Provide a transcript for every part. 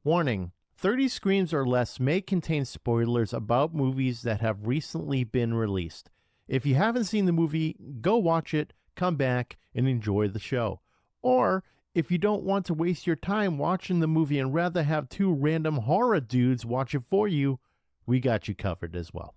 Warning, 30 Screams or Less may contain spoilers about movies that have recently been released. If you haven't seen the movie, go watch it, come back, and enjoy the show. Or, if you don't want to waste your time watching the movie and rather have two random horror dudes watch it for you, we got you covered as well.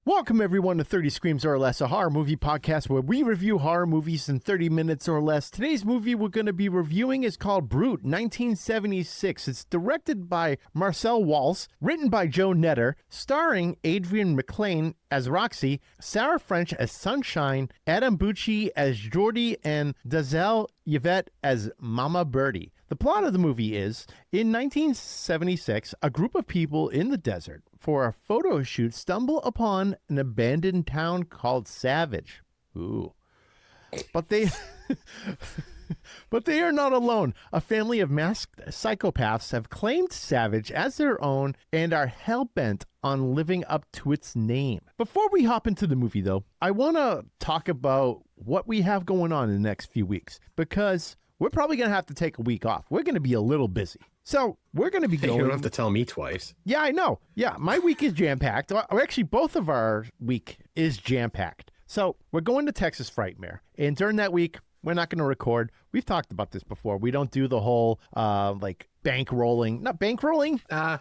Welcome everyone to 30 Screams or Less, a horror movie podcast where we review horror movies in 30 minutes or less. Today's movie we're going to be reviewing is called Brute, 1976. It's directed by Marcel Walz, written by Joe Netter, starring Adrienne McClain as Roxy, Sarah French as Sunshine, Adam Bucci as Jordy, and Dazelle Yvette as Mama Birdie. The plot of the movie is, in 1976, a group of people in the desert for a photo shoot stumble upon an abandoned town called Savage. Ooh. But they are not alone. A family of masked psychopaths have claimed Savage as their own and are hell-bent on living up to its name. Before we hop into the movie, though, I want to talk about what we have going on in the next few weeks, because we're probably going to have to take a week off. We're going to be a little busy. So we're going to be going... You don't have to tell me twice. Yeah, I know. Yeah, my week is jam-packed. Actually, both of our week is jam-packed. So we're going to Texas Frightmare. And during that week, we're not going to record. We've talked about this before. We don't do the whole, bankrolling. Not bankrolling. Backloading.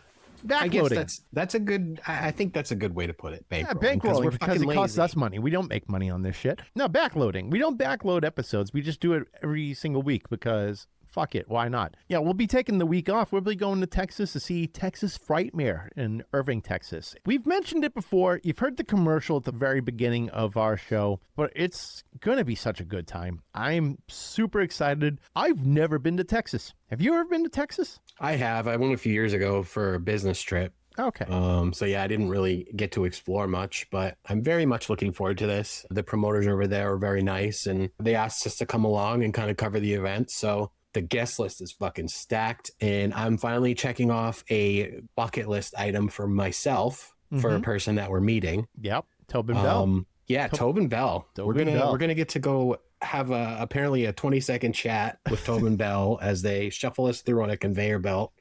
I guess that's a good... I think that's a good way to put it. Bankrolling. Yeah, bankrolling, because it costs us money. We don't make money on this shit. No, backloading. We don't backload episodes. We just do it every single week because... fuck it, why not? Yeah, we'll be taking the week off. We'll be going to Texas to see Texas Frightmare in Irving, Texas. We've mentioned it before. You've heard the commercial at the very beginning of our show, but it's going to be such a good time. I'm super excited. I've never been to Texas. Have you ever been to Texas? I have. I went a few years ago for a business trip. Okay. So yeah, I didn't really get to explore much, but I'm very much looking forward to this. The promoters over there are very nice, and they asked us to come along and kind of cover the event. So the guest list is fucking stacked, and I'm finally checking off a bucket list item for myself for a person that we're meeting. Yep, Tobin Bell. Yeah, Tobin Bell. We're gonna get to go have apparently a 20-second chat with Tobin Bell as they shuffle us through on a conveyor belt.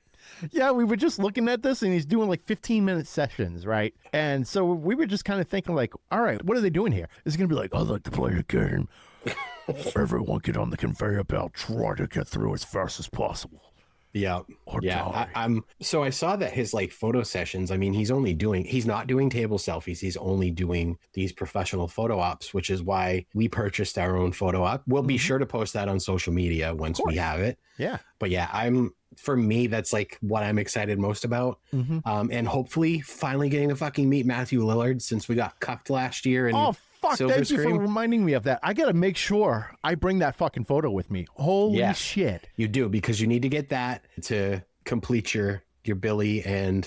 Yeah, we were just looking at this, and he's doing like 15-minute sessions, right? And so we were just kind of thinking like, all right, what are they doing here? It's gonna be like, I'd like to play a game. Everyone get on the conveyor belt. Try to get through as fast as possible. Yeah. So I saw that his like photo sessions, I mean, he's not doing table selfies. He's only doing these professional photo ops, which is why we purchased our own photo op. We'll be sure to post that on social media once we have it. Yeah. But yeah, for me, that's like what I'm excited most about. And hopefully finally getting to fucking meet Matthew Lillard, since we got cucked last year. And fuck, thank you for reminding me of that. I got to make sure I bring that fucking photo with me. Holy shit. You do, because you need to get that to complete your Billy and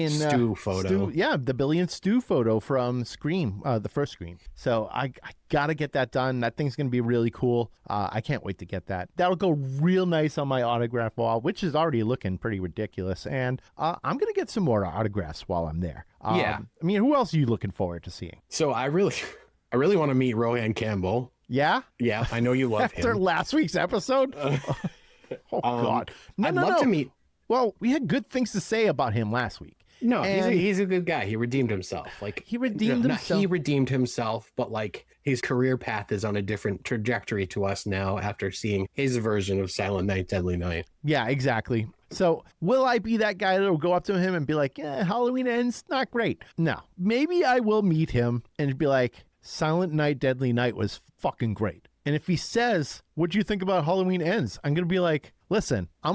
Stu photo. The Billy and Stu photo from Scream, the first Scream. So I got to get that done. That thing's going to be really cool. I can't wait to get that. That'll go real nice on my autograph wall, which is already looking pretty ridiculous. And I'm going to get some more autographs while I'm there. I mean, who else are you looking forward to seeing? So I really want to meet Rohan Campbell. Yeah? Yeah, I know you love him. After last week's episode? God. I'd love to meet... Well, we had good things to say about him last week. No, he's a good guy. He redeemed himself. He redeemed himself, but like his career path is on a different trajectory to us now after seeing his version of Silent Night, Deadly Night. Yeah, exactly. So will I be that guy that will go up to him and be like, Halloween Ends, not great? No. Maybe I will meet him and be like, Silent Night, Deadly Night was fucking great. And if he says, what'd you think about Halloween Ends? I'm going to be like, listen, I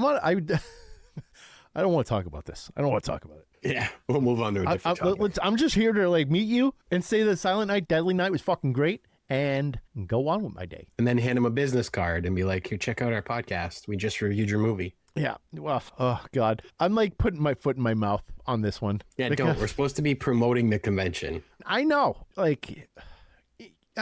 don't want to talk about this. I don't want to talk about it. Yeah, we'll move on to a different topic. I'm just here to like meet you and say that Silent Night, Deadly Night was fucking great and go on with my day. And then hand him a business card and be like, here, check out our podcast. We just reviewed your movie. Yeah. Well, oh, God. I'm like putting my foot in my mouth on this one. Yeah, don't. We're supposed to be promoting the convention. I know. Like...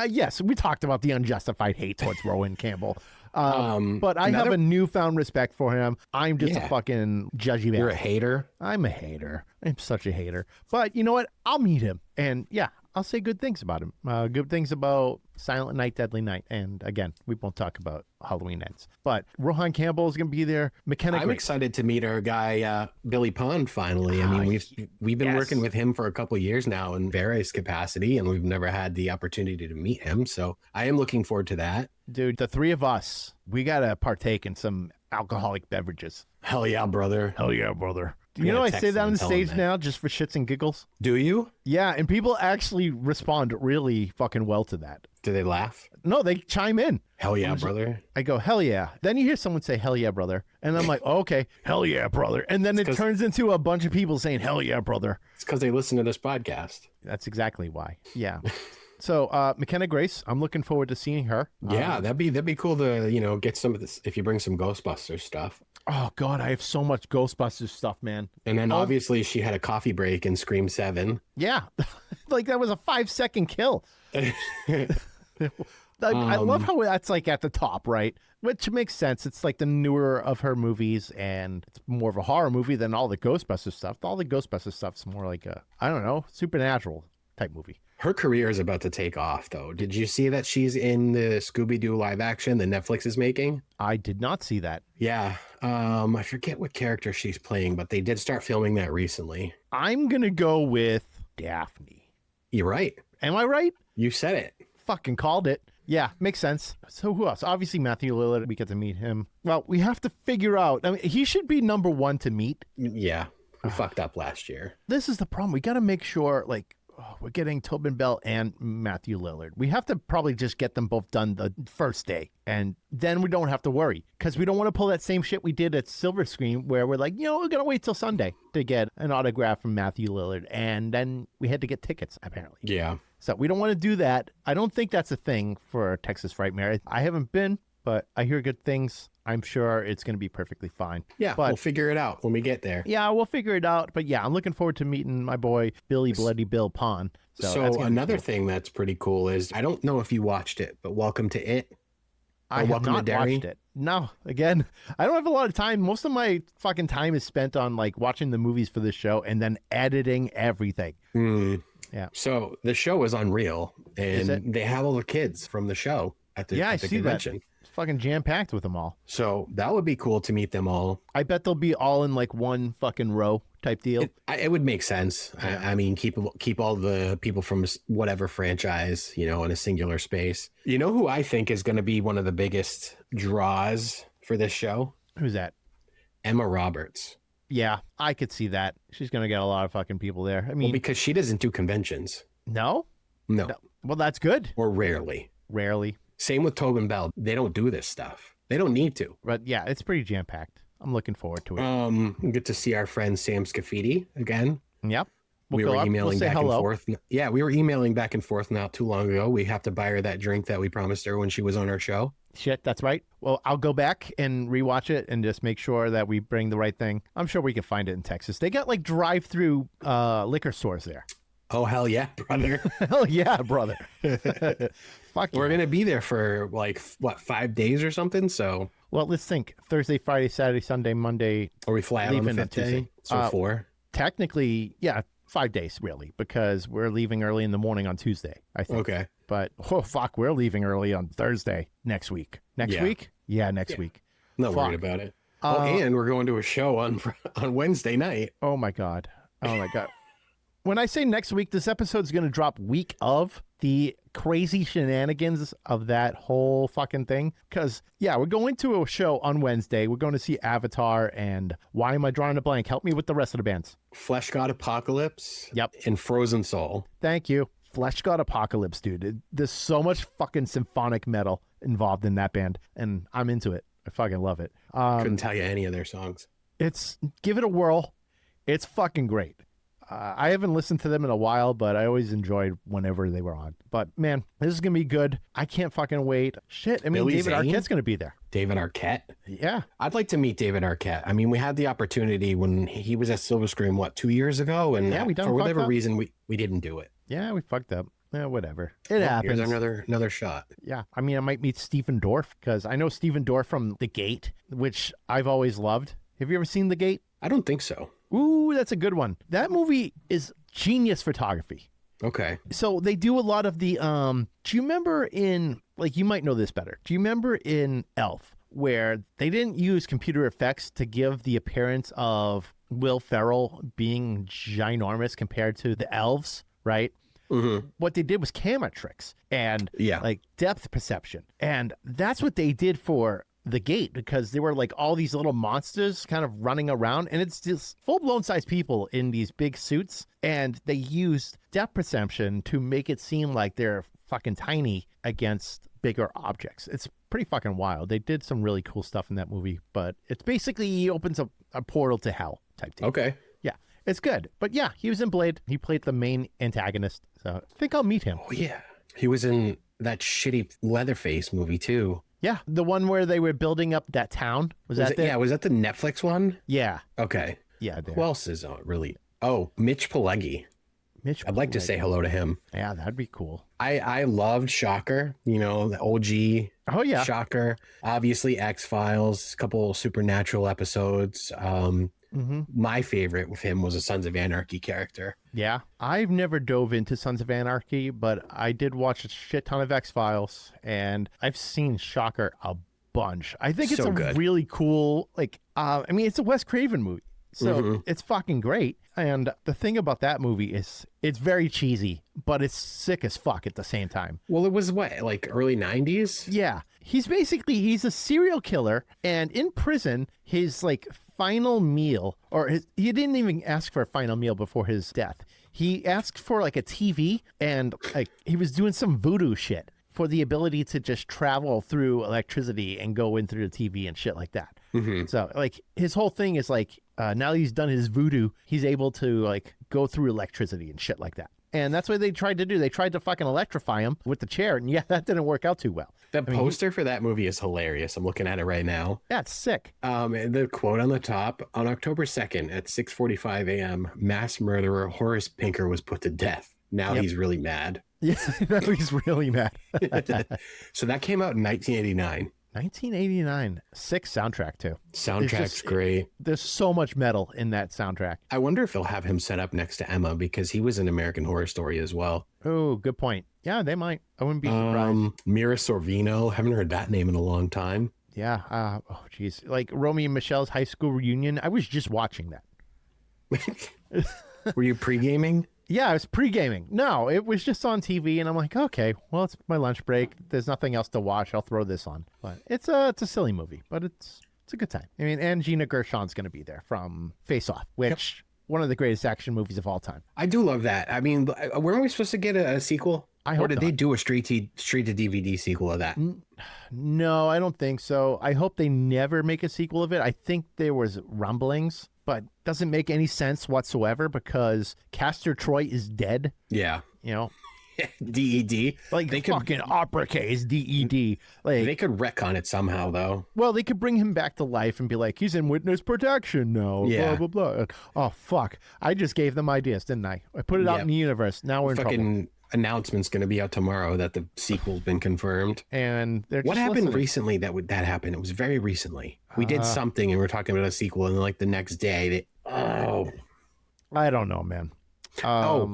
yes, we talked about the unjustified hate towards Rohan Campbell. But I have a newfound respect for him. I'm just a fucking judgy man. You're a hater? I'm a hater. I'm such a hater. But you know what? I'll meet him. And yeah, I'll say good things about him. Good things about Silent Night, Deadly Night. And again, we won't talk about Halloween Ends. But Rohan Campbell is going to be there. McKenna I'm Grace. excited to meet our guy, Billy Pond, finally. I mean, we've been working with him for a couple of years now in various capacity, and we've never had the opportunity to meet him. So I am looking forward to that. Dude, the three of us, we got to partake in some alcoholic beverages. Hell yeah, brother. Hell yeah, brother. You know, I say that on the stage now just for shits and giggles. Do you? Yeah, and people actually respond really fucking well to that. Do they laugh? No, they chime in. Hell yeah, brother. I go, hell yeah. Then you hear someone say, hell yeah, brother. And I'm like, oh, okay, hell yeah, brother. And then it turns into a bunch of people saying, hell yeah, brother. It's because they listen to this podcast. That's exactly why. Yeah. So McKenna Grace, I'm looking forward to seeing her. Yeah, that'd be cool to, get some of this, if you bring some Ghostbusters stuff. Oh, God, I have so much Ghostbusters stuff, man. And then obviously she had a coffee break in Scream 7. Yeah. Like that was a 5-second kill. I love how that's like at the top, right? Which makes sense. It's like the newer of her movies, and it's more of a horror movie than all the Ghostbusters stuff. All the Ghostbusters stuff's more like a, I don't know, supernatural type movie. Her career is about to take off, though. Did you see that she's in the Scooby-Doo live action that Netflix is making? I did not see that. Yeah. I forget what character she's playing, but they did start filming that recently. I'm going to go with Daphne. You're right. Am I right? You said it. Fucking called it. Yeah, makes sense. So who else? Obviously Matthew Lillard. We get to meet him. Well, we have to figure out. I mean, he should be number one to meet. Yeah. We fucked up last year. This is the problem. We got to make sure, like, we're getting Tobin Bell and Matthew Lillard. We have to probably just get them both done the first day, and then we don't have to worry, because we don't want to pull that same shit we did at Silver Screen where we're like, we're going to wait till Sunday to get an autograph from Matthew Lillard, and then we had to get tickets, apparently. Yeah. So we don't want to do that. I don't think that's a thing for Texas Frightmare. I haven't been, but I hear good things. I'm sure it's going to be perfectly fine. Yeah, but we'll figure it out when we get there. Yeah, we'll figure it out. But yeah, I'm looking forward to meeting my boy, Billy Bloody Bill Pond. So another thing that's pretty cool is, I don't know if you watched it, but Welcome to It. I have not watched it. No, again, I don't have a lot of time. Most of my fucking time is spent on like watching the movies for this show and then editing everything. Yeah. So the show is unreal, and they have all the kids from the show at the, at the convention. That. Fucking jam-packed with them all. So that would be cool to meet them all. I bet they'll be all in like one fucking row type deal. It would make sense. Yeah. I mean, keep all the people from whatever franchise, in a singular space. You know who I think is going to be one of the biggest draws for this show? Who's that? Emma Roberts. Yeah, I could see that. She's going to get a lot of fucking people there. I mean, because she doesn't do conventions. No? No. Well, that's good. Or rarely. Rarely. Same with Tobin Bell. They don't do this stuff. They don't need to. But yeah, it's pretty jam-packed. I'm looking forward to it. We get to see our friend Sam Scafidi again. Yep. We were emailing back and forth. Yeah, we were emailing back and forth not too long ago. We have to buy her that drink that we promised her when she was on our show. Shit, that's right. Well, I'll go back and rewatch it and just make sure that we bring the right thing. I'm sure we can find it in Texas. They got like drive-through liquor stores there. Oh, hell yeah, brother. Hell yeah, brother. Fuck We're going to be there for 5 days or something, so... Well, let's think. Thursday, Friday, Saturday, Sunday, Monday. Or we fly out on the 5th day, so 4. Technically, yeah, 5 days, really, because we're leaving early in the morning on Tuesday, I think. Okay. But, we're leaving early on Thursday next week. Next week? Yeah, next week. Not worried about it. And we're going to a show on Wednesday night. Oh, my God. When I say next week, this episode's going to drop week of the crazy shenanigans of that whole fucking thing. Because, we're going to a show on Wednesday. We're going to see Avatar and why am I drawing a blank? Help me with the rest of the bands. Flesh God Apocalypse. Yep. And Frozen Soul. Thank you. Flesh God Apocalypse, dude. There's so much fucking symphonic metal involved in that band. And I'm into it. I fucking love it. Couldn't tell you any of their songs. Give it a whirl. It's fucking great. I haven't listened to them in a while, but I always enjoyed whenever they were on. But man, this is going to be good. I can't fucking wait. Shit. I mean, Billy David Zane? Arquette's going to be there. David Arquette? Yeah. I'd like to meet David Arquette. I mean, we had the opportunity when he was at Silver Screen, 2 years ago? And we done for whatever up. reason, we didn't do it. Yeah, we fucked up. Whatever. It happens. Here's another shot. Yeah. I mean, I might meet Stephen Dorff because I know Stephen Dorff from The Gate, which I've always loved. Have you ever seen The Gate? I don't think so. Ooh, that's a good one. That movie is genius photography. Okay. So they do a lot of the, do you remember in, like, you might know this better. Do you remember in Elf where they didn't use computer effects to give the appearance of Will Ferrell being ginormous compared to the elves, right? Mm-hmm. What they did was camera tricks and like depth perception. And that's what they did for The Gate, because there were like all these little monsters kind of running around, and it's just full-blown size people in these big suits, and they used depth perception to make it seem like they're fucking tiny against bigger objects. It's pretty fucking wild. They did some really cool stuff in that movie, but it's basically he opens a portal to hell type thing. Okay. Yeah, it's good. But yeah, he was in Blade. He played the main antagonist, so I think I'll meet him. Oh yeah, he was in that shitty Leatherface movie too. Yeah, the one where they were building up that town. Was that yeah, was that the Netflix one? Yeah. Okay. Yeah. There. Who else is really? Oh, Mitch Pileggi. I'd like to say hello to him. Yeah, that'd be cool. I loved Shocker, you know, the OG. Oh, yeah. Shocker. Obviously, X-Files, a couple Supernatural episodes. My favorite with him was a Sons of Anarchy character. Yeah. I've never dove into Sons of Anarchy, but I did watch a shit ton of X-Files, and I've seen Shocker a bunch. I think it's really cool, like, I mean, it's a Wes Craven movie. So it's fucking great. And the thing about that movie is it's very cheesy, but it's sick as fuck at the same time. Well, it was what, like early 90s? Yeah. He's a serial killer, and in prison, his like final meal, he didn't even ask for a final meal before his death. He asked for like a TV, and like he was doing some voodoo shit for the ability to just travel through electricity and go in through the TV and shit like that. So like his whole thing is like, now that he's done his voodoo, he's able to like go through electricity and shit like that. And that's what they tried to do. They tried to fucking electrify him with the chair, and yeah, that didn't work out too well. The poster for that movie is hilarious. I'm looking at it right now. Yeah, it's sick. The quote on the top, on October 2nd at 6:45 a.m., mass murderer Horace Pinker was put to death. Now he's really mad. Yeah, he's really mad. So that came out in 1989. 1989. Sick soundtrack, too. Soundtrack's great. There's so much metal in that soundtrack. I wonder if they'll have him set up next to Emma, because he was in American Horror Story as well. Oh, good point. Yeah, they might. I wouldn't be surprised. Mira Sorvino. Haven't heard that name in a long time. Yeah. Oh, geez. Like Romeo and Michelle's high school reunion. I was just watching that. Were you pre-gaming? Yeah, I was pre-gaming. No, it was just on TV, and I'm like, okay, well, it's my lunch break. There's nothing else to watch. I'll throw this on. But it's a silly movie, but it's a good time. I mean, and Gina Gershon's going to be there from Face Off, which one of the greatest action movies of all time. I do love that. I mean, weren't we supposed to get a sequel? I hope Or did not. they do a straight to DVD sequel of that? No, I don't think so. I hope they never make a sequel of it. I think there was rumblings, but doesn't make any sense whatsoever because Castor Troy is dead. Yeah. You know? DED. Like they fucking uppercase DED. Like they could retcon it somehow, though. Well, they could bring him back to life and be like, he's in witness protection now. Yeah. Blah, blah, blah. Oh, fuck. I just gave them ideas, didn't I? I put it out in the universe. Now we're in trouble. Announcement's going to be out tomorrow that the sequel's been confirmed. And they're just what happened listening. recently that happened? It was very recently. We did something and we're talking about a sequel, and like the next day, I don't know, man.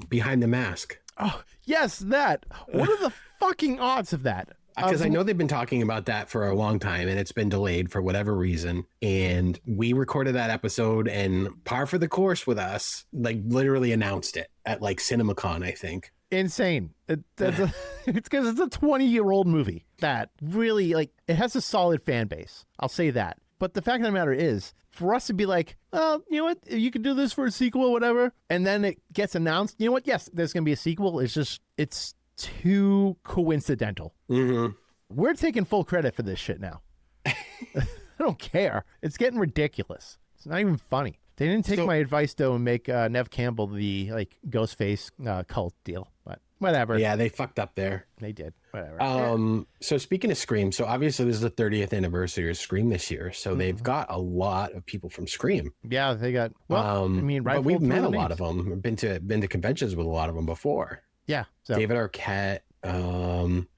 Behind the Mask. Oh, yes, that. What are the fucking odds of that? Because I know they've been talking about that for a long time, and it's been delayed for whatever reason. And we recorded that episode, and par for the course with us, like literally announced it at like CinemaCon, I think. Insane. It's because it's a 20-year-old movie that really, like, it has a solid fan base. I'll say that. But the fact of the matter is, for us to be like, oh, you know what? You could do this for a sequel or whatever. And then it gets announced. You know what? Yes, there's going to be a sequel. It's too coincidental. Mm-hmm. We're taking full credit for this shit now. I don't care. It's getting ridiculous. It's not even funny. They didn't take my advice, though, and make Nev Campbell the like Ghostface cult deal. But whatever. Yeah, they fucked up there. They did. Whatever. So speaking of Scream, so obviously this is the 30th anniversary of Scream this year. So they've got a lot of people from Scream. Yeah, they got. Well, I mean, but we've met a lot of them. Been to conventions with a lot of them before. Yeah. So David Arquette.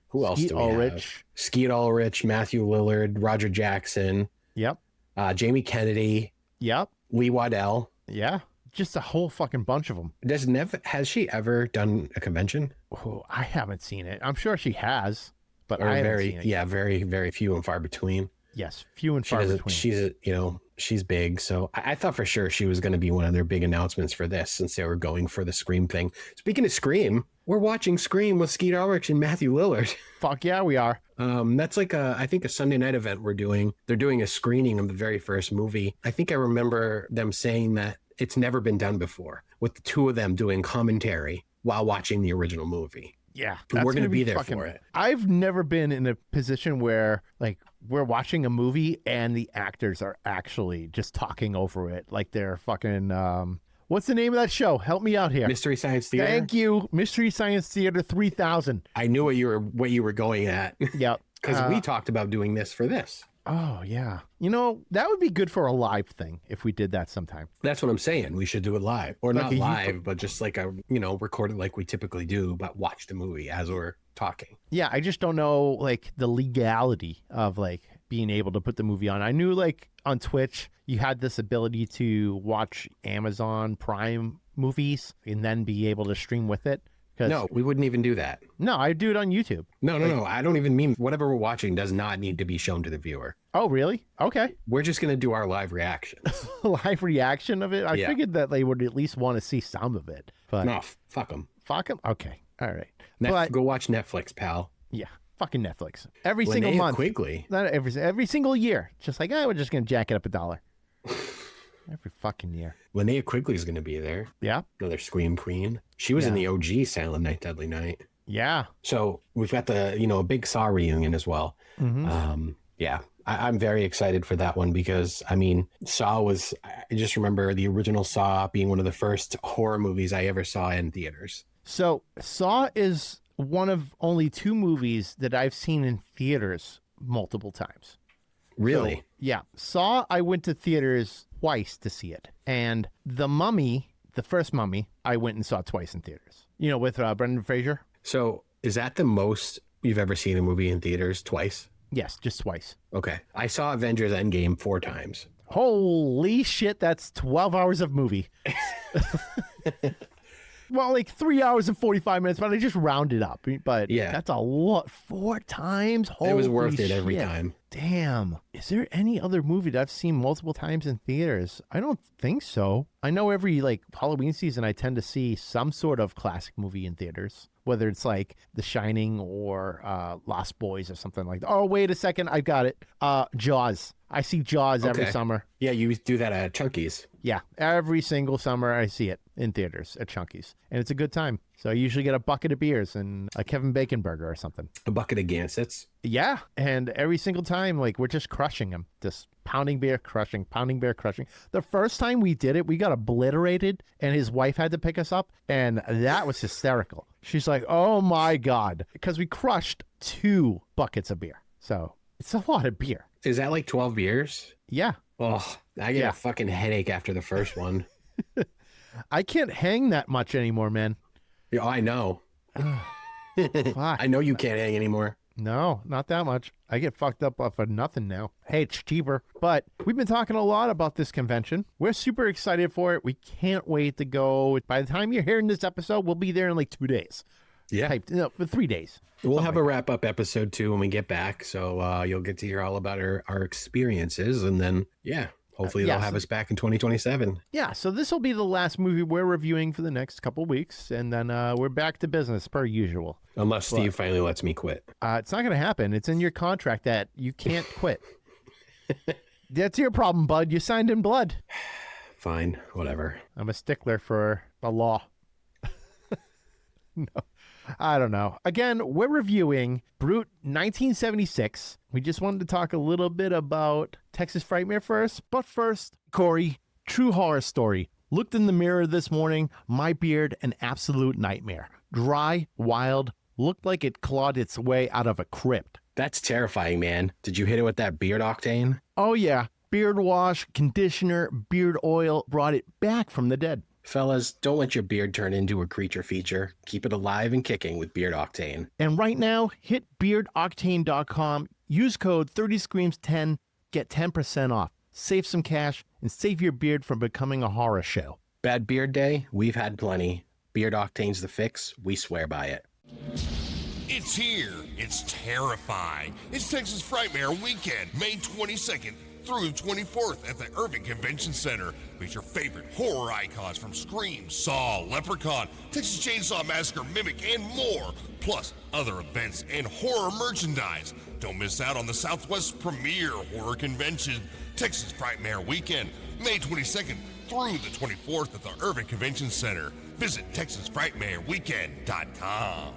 Who else Skeet do we Ulrich. have? Skeet Ulrich, Matthew Lillard, Roger Jackson, Yep. Jamie Kennedy, Yep. Lee Waddell. Yeah. Just a whole fucking bunch of them. Has she ever done a convention? Oh, I haven't seen it. I'm sure she has, but Or I haven't seen it. yeah, very, very few and far between. Yes, few and far between. She's big. So I thought for sure she was going to be one of their big announcements for this, since they were going for the Scream thing. Speaking of Scream, we're watching Scream with Skeet Ulrich and Matthew Lillard. Fuck yeah, we are. That's like I think a Sunday night event we're doing. They're doing a screening of the very first movie. I think I remember them saying that it's never been done before, with the two of them doing commentary while watching the original movie. Yeah, we're going to be there for it. I've never been in a position where like we're watching a movie and the actors are actually just talking over it like they're fucking what's the name of that show? Help me out here. Mystery Science Theater. Thank you. Mystery Science Theater 3000. I knew what you were going at. Yep. Because we talked about doing this for this. Oh, yeah. You know, that would be good for a live thing if we did that sometime. That's what I'm saying. We should do it live. Or like not live, but just like record it like we typically do, but watch the movie as we're talking. Yeah, I just don't know, like, the legality of, like, being able to put the movie on. I knew, like, on Twitch, you had this ability to watch Amazon Prime movies and then be able to stream with it. No, we wouldn't even do that. No, I do it on YouTube. No. I don't even mean whatever we're watching does not need to be shown to the viewer. Oh, really? Okay. We're just going to do our live reactions. Live reaction of it? I Yeah. figured that they would at least want to see some of it. But No, fuck them. fuck them? Okay. All right. Go watch Netflix, pal. Yeah. Fucking Netflix. Every single Linnea month. Quigley. Not every single year. Just like, we're just going to jack it up $1. Every fucking year. Linnea Quigley's going to be there. Yeah. Another Scream queen. She was in the OG Silent Night, Deadly Night. Yeah. So we've got a big Saw reunion as well. Mm-hmm. Yeah, I'm very excited for that one because, I mean, I just remember the original Saw being one of the first horror movies I ever saw in theaters. So Saw is one of only 2 movies that I've seen in theaters multiple times. Really? So, yeah. Saw, I went to theaters twice to see it. And The Mummy, the first Mummy, I went and saw twice in theaters. With Brendan Fraser. So is that the most you've ever seen a movie in theaters? Twice? Yes, just twice. Okay. I saw Avengers Endgame 4 times. Holy shit, that's 12 hours of movie. Well, like 3 hours and 45 minutes, but I just rounded up. But yeah, that's a lot. 4 times? Holy it was worth it shit. every time. Damn. Is there any other movie that I've seen multiple times in theaters? I don't think so. I know every Halloween season I tend to see some sort of classic movie in theaters, whether it's like The Shining or Lost Boys or something like that. Oh, wait a second. I've got it. Jaws. I see Jaws every summer. Yeah, you do that at Chunky's. Yeah, every single summer I see it in theaters at Chunky's, and it's a good time. So I usually get a bucket of beers and a Kevin Bacon burger or something. A bucket of Gansets. Yeah, and every single time, we're just crushing them, just pounding beer, crushing, pounding beer, crushing. The first time we did it, we got obliterated, and his wife had to pick us up, and that was hysterical. She's like, "Oh my God," because we crushed 2 buckets of beer. So it's a lot of beer. Is that like 12 beers? Yeah. Oh, I get a fucking headache after the first one. I can't hang that much anymore, man. Yeah, I know. Fuck. I know you can't hang anymore. No, not that much. I get fucked up off of nothing now. Hey, it's cheaper. But we've been talking a lot about this convention. We're super excited for it. We can't wait to go. By the time you're hearing this episode, we'll be there in 2 days. Yeah. No, 3 days. We'll have a wrap-up episode, too, when we get back. So you'll get to hear all about our experiences. And then, hopefully they'll have us back in 2027. Yeah, so this will be the last movie we're reviewing for the next couple weeks. And then we're back to business per usual. Unless Steve finally lets me quit. It's not going to happen. It's in your contract that you can't quit. That's your problem, bud. You signed in blood. Fine, whatever. I'm a stickler for the law. No, I don't know. Again, we're reviewing Brute 1976. We just wanted to talk a little bit about Texas Frightmare first. But first, Corey, true horror story. Looked in the mirror this morning. My beard, an absolute nightmare. Dry, wild, looked like it clawed its way out of a crypt. That's terrifying, man. Did you hit it with that beard octane? Oh, yeah. Beard wash, conditioner, beard oil brought it back from the dead. Fellas, don't let your beard turn into a creature feature. Keep it alive and kicking with Beard Octane. And right now, hit beardoctane.com, use code 30screams10, get 10% off. Save some cash and save your beard from becoming a horror show. Bad beard day? We've had plenty. Beard Octane's the fix. We swear by it. It's here. It's terrifying. It's Texas Frightmare Weekend, May 22nd through 24th at the Irving Convention Center. Meet your favorite horror icons from Scream, Saw, Leprechaun, Texas Chainsaw Massacre, Mimic, and more. Plus other events and horror merchandise. Don't miss out on the Southwest's premier horror convention, Texas Frightmare Weekend, May 22nd through the 24th at the Irving Convention Center. Visit TexasFrightmareWeekend.com.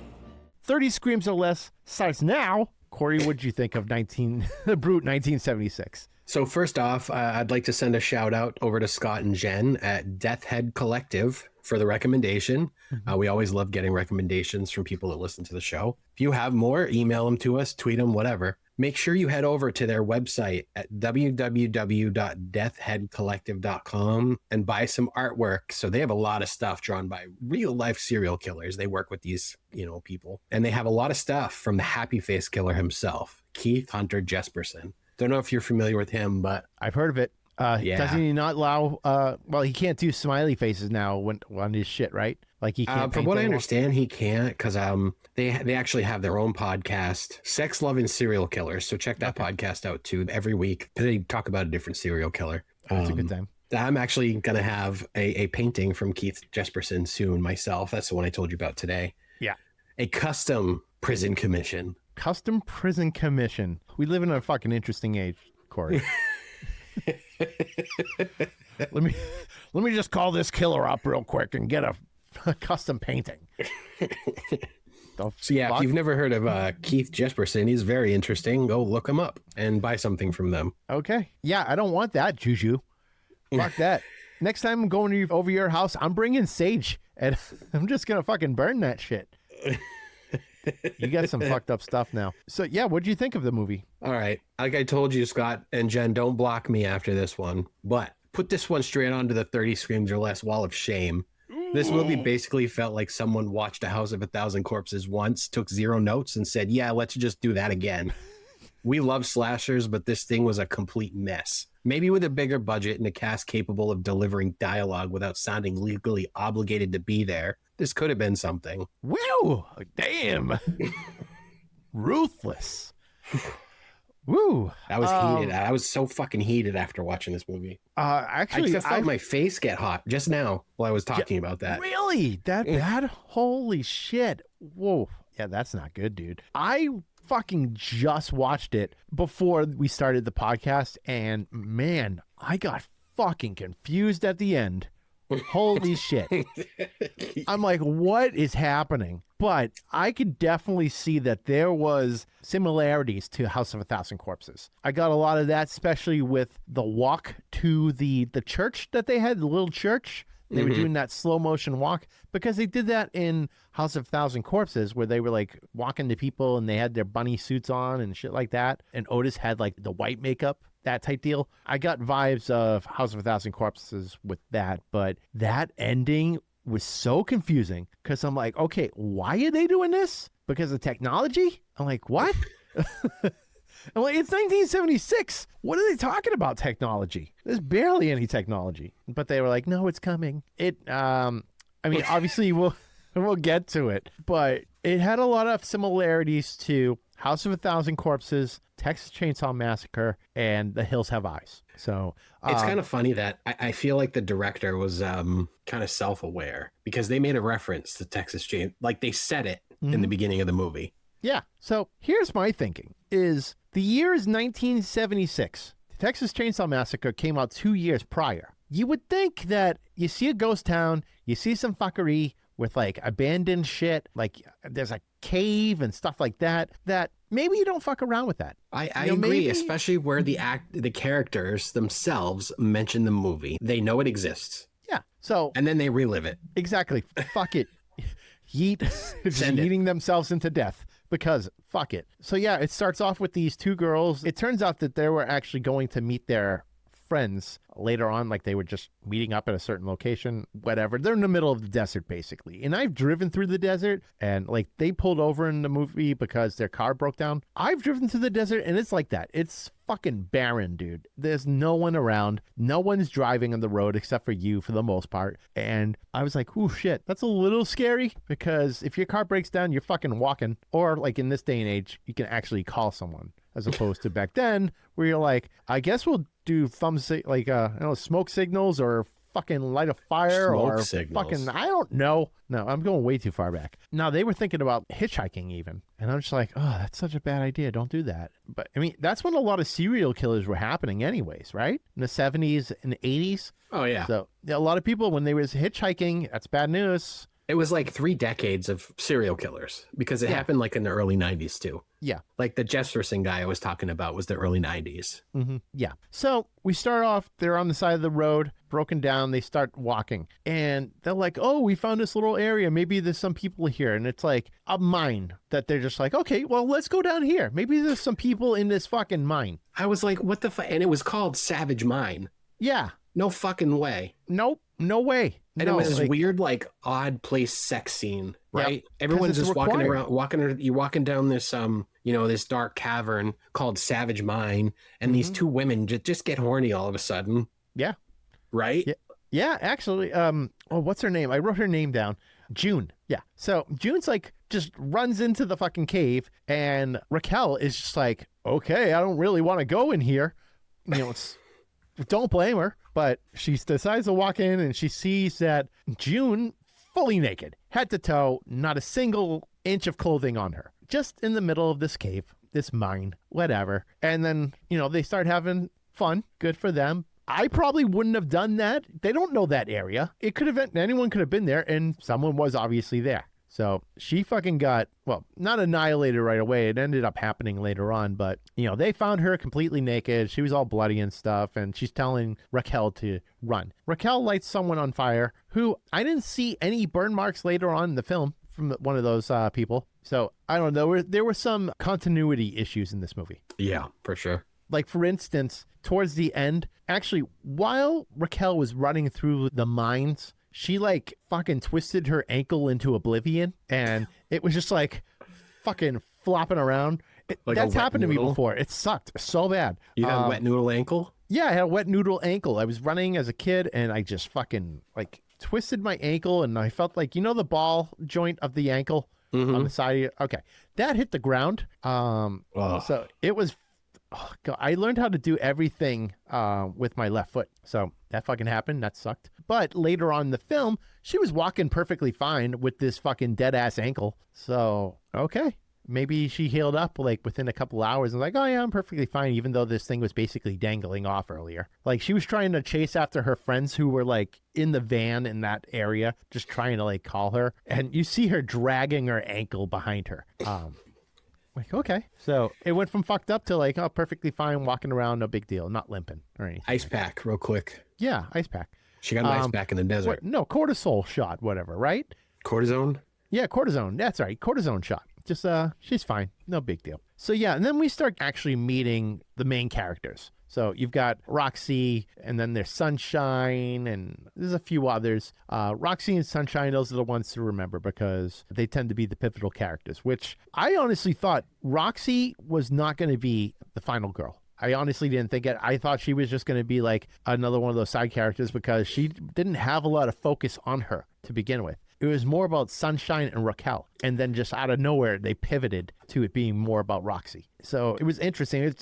30 Screams or Less starts now. Corey, what'd you think of Brute 1976? So first off, I'd like to send a shout out over to Scott and Jen at Death Head Collective for the recommendation. We always love getting recommendations from people that listen to the show. If you have more, email them to us, tweet them, whatever. Make sure you head over to their website at www.deathheadcollective.com and buy some artwork. So they have a lot of stuff drawn by real life serial killers. They work with these, people. And they have a lot of stuff from the Happy Face Killer himself, Keith Hunter Jesperson. Don't know if you're familiar with him, but I've heard of it. Yeah. Doesn't he not allow, he can't do smiley faces now on his shit, right? Like he can't. From what I understand, he can't because they actually have their own podcast, Sex, Love, and Serial Killers. So check that podcast out too. Every week they talk about a different serial killer. That's a good time. I'm actually going to have a painting from Keith Jesperson soon myself. That's the one I told you about today. Yeah. A custom prison commission. Custom prison commission. We live in a fucking interesting age, Corey. let me just call this killer up real quick and get a custom painting. So yeah, if you've never heard of Keith Jesperson, he's very interesting. Go look him up and buy something from them. Okay. Yeah, I don't want that, Juju. Fuck that. Next time I'm going over your house, I'm bringing sage and I'm just gonna fucking burn that shit. You got some fucked up stuff now. So yeah, what'd you think of the movie? All right. Like I told you, Scott and Jen, don't block me after this one, but put this one straight onto the 30 Screams or Less wall of shame. This movie basically felt like someone watched A House of a Thousand Corpses once, took 0 notes and said, yeah, let's just do that again. We love slashers, but this thing was a complete mess. Maybe with a bigger budget and a cast capable of delivering dialogue without sounding legally obligated to be there, this could have been something. Woo! Damn. Ruthless. Woo! I was heated. I was so fucking heated after watching this movie. Actually, I felt my face get hot just now while I was talking about that. Really? That bad? Holy shit. Whoa. Yeah, that's not good, dude. I fucking just watched it before we started the podcast, and man, I got fucking confused at the end. Holy shit. I'm like, what is happening? But I could definitely see that there was similarities to House of a Thousand Corpses. I got a lot of that, especially with the walk to the church that they had, the little church. They were doing that slow motion walk because they did that in House of a Thousand Corpses where they were like walking to people and they had their bunny suits on and shit like that. And Otis had like the white makeup, that type deal. I got vibes of House of a Thousand Corpses with that, but that ending was so confusing because I'm like, okay, why are they doing this? Because of technology? I'm like, what? I'm like, it's 1976. What are they talking about technology? There's barely any technology. But they were like, no, it's coming. Obviously we'll get to it, but it had a lot of similarities to House of a Thousand Corpses, Texas Chainsaw Massacre, and The Hills Have Eyes. So it's kind of funny that I feel like the director was kind of self-aware because they made a reference to Texas Chainsaw, like they said it in the beginning of the movie. Yeah. So here's my thinking is the year is 1976. The Texas Chainsaw Massacre came out 2 years prior. You would think that you see a ghost town, you see some fuckery with like abandoned shit, like there's a cave and stuff like that, that maybe you don't fuck around with that. I agree, especially where the characters themselves mention the movie. They know it exists. Yeah. So and then they relive it. Exactly. Fuck it. Yeet. Eating themselves into death because fuck it. So yeah, it starts off with these two girls. It turns out that they were actually going to meet their friends later on, like they were just meeting up at a certain location, whatever. They're in the middle of the desert, basically. And I've driven through the desert, and like they pulled over in the movie because their car broke down. I've driven through the desert, and it's like that. It's fucking barren, dude. There's no one around. No one's driving on the road except for you for the most part. And I was like, oh shit, that's a little scary, because if your car breaks down, you're fucking walking. Or like in this day and age, you can actually call someone, as opposed to back then where you're like, I guess we'll do smoke signals or fucking light a fire or fucking, I don't know. No, I'm going way too far back. Now, they were thinking about hitchhiking even. And I'm just like, oh, that's such a bad idea. Don't do that. But I mean, that's when a lot of serial killers were happening anyways, right? In the 70s and 80s. Oh, yeah. So a lot of people, when they was hitchhiking, that's bad news. It was like 3 decades of serial killers, because it happened like in the early 90s too. Yeah. Like the Jesperson guy I was talking about was the early 90s. Mm-hmm. Yeah. So we start off, they're on the side of the road, broken down. They start walking, and they're like, oh, we found this little area. Maybe there's some people here. And it's like a mine that they're just like, okay, well, let's go down here. Maybe there's some people in this fucking mine. I was like, what the fuck? And it was called Savage Mine. Yeah. No fucking way. Nope. No way. And it was this weird, like, odd place sex scene, right? Yep. Everyone's just walking around, you're walking down this, this dark cavern called Savage Mine, and these 2 women just get horny all of a sudden. Yeah. Right? Yeah, actually, what's her name? I wrote her name down. June. Yeah. So June's like, just runs into the fucking cave, and Raquel is just like, okay, I don't really want to go in here. Don't blame her, but she decides to walk in, and she sees that June fully naked, head to toe, not a single inch of clothing on her, just in the middle of this cave, this mine, whatever. And then, they start having fun. Good for them. I probably wouldn't have done that. They don't know that area. Anyone could have been there, and someone was obviously there. So she fucking got, not annihilated right away. It ended up happening later on, but, they found her completely naked. She was all bloody and stuff, and she's telling Raquel to run. Raquel lights someone on fire, who I didn't see any burn marks later on in the film from one of those people. So I don't know. There were some continuity issues in this movie. Yeah, for sure. Like, for instance, towards the end, actually, while Raquel was running through the mines, she like fucking twisted her ankle into oblivion, and it was just like fucking flopping around. That's happened to me before. It sucked so bad. You had a wet noodle ankle? Yeah, I had a wet noodle ankle. I was running as a kid, and I just fucking like twisted my ankle, and I felt like, the ball joint of the ankle on the side. Okay, that hit the ground. So it was. Oh, God, I learned how to do everything with my left foot. So that fucking happened. That sucked. But later on in the film, she was walking perfectly fine with this fucking dead ass ankle. So, okay. Maybe she healed up like within a couple hours and like, oh yeah, I'm perfectly fine. Even though this thing was basically dangling off earlier. Like, she was trying to chase after her friends who were like in the van in that area, just trying to like call her. And you see her dragging her ankle behind her. Like, okay. So it went from fucked up to like, oh, perfectly fine, walking around, no big deal, not limping or anything. Ice pack, real quick. Yeah, ice pack. She got an ice pack in the desert. Cortisol shot, whatever, right? Cortisone? Yeah, cortisone. That's right. Cortisone shot. Just, she's fine. No big deal. So yeah, and then we start actually meeting the main characters. So you've got Roxy, and then there's Sunshine, and there's a few others. Roxy and Sunshine, those are the ones to remember because they tend to be the pivotal characters, which I honestly thought Roxy was not going to be the final girl. I honestly didn't think it. I thought she was just going to be like another one of those side characters because she didn't have a lot of focus on her to begin with. It was more about Sunshine and Raquel. And then just out of nowhere, they pivoted to it being more about Roxy. So it was interesting.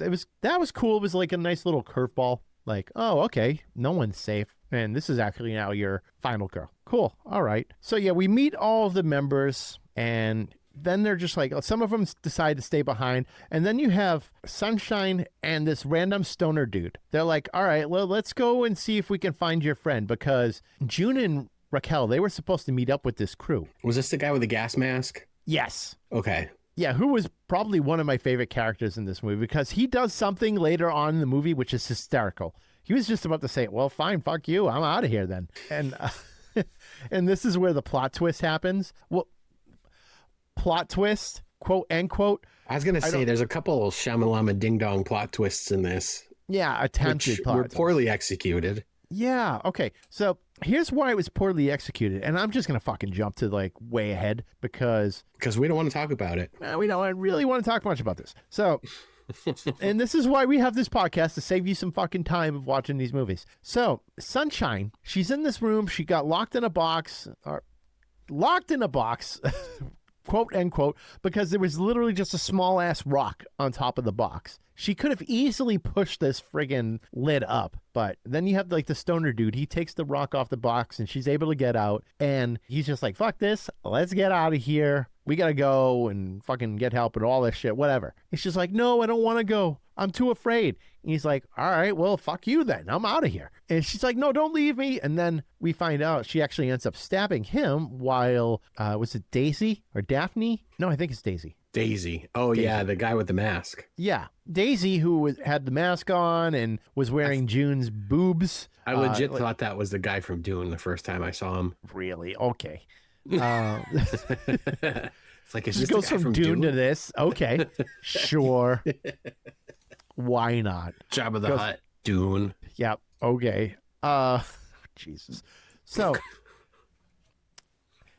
That was cool. It was like a nice little curveball. Like, oh, okay, no one's safe. And this is actually now your final girl. Cool. All right. So yeah, we meet all of the members, and then they're just like, some of them decide to stay behind. And then you have Sunshine and this random stoner dude. They're like, all right, well, let's go and see if we can find your friend, because June and Raquel, they were supposed to meet up with this crew. Was this the guy with the gas mask? Yes. Okay. Yeah, who was probably one of my favorite characters in this movie because he does something later on in the movie which is hysterical. He was just about to say, well, fine, fuck you, I'm out of here then. And and this is where the plot twist happens. Well, plot twist, quote, end quote. I was going to say, there's a couple Shyamalama ding-dong plot twists in this. Yeah, attempted which plot were twist. poorly executed. Yeah, okay. So here's why it was poorly executed. And I'm just going to fucking jump to like way ahead because we don't want to talk about it. we don't really want to talk much about this. So, and this is why we have this podcast, to save you some fucking time of watching these movies. So Sunshine, she's in this room. She got locked in a box, quote unquote, because there was literally just a small ass rock on top of the box. She could have easily pushed this friggin' lid up, but then you have like the stoner dude. He takes the rock off the box and she's able to get out, and he's just like, fuck this, let's get out of here. We gotta go and fucking get help and all this shit, whatever. And she's like, no, I don't want to go. I'm too afraid. And he's like, all right, well, fuck you then. I'm out of here. And she's like, no, don't leave me. And then we find out she actually ends up stabbing him while, was it Daisy or Daphne? No, I think it's Daisy. Daisy. Oh, Daisy. Yeah, the guy with the mask. Yeah. Daisy, who had the mask on and was wearing June's boobs. I legit thought that was the guy from Dune the first time I saw him. Really? Okay. It's like, it goes from Dune to this. Okay. Sure. Why not? Jabba the Hutt. Dune. Yep. Okay. Jesus. So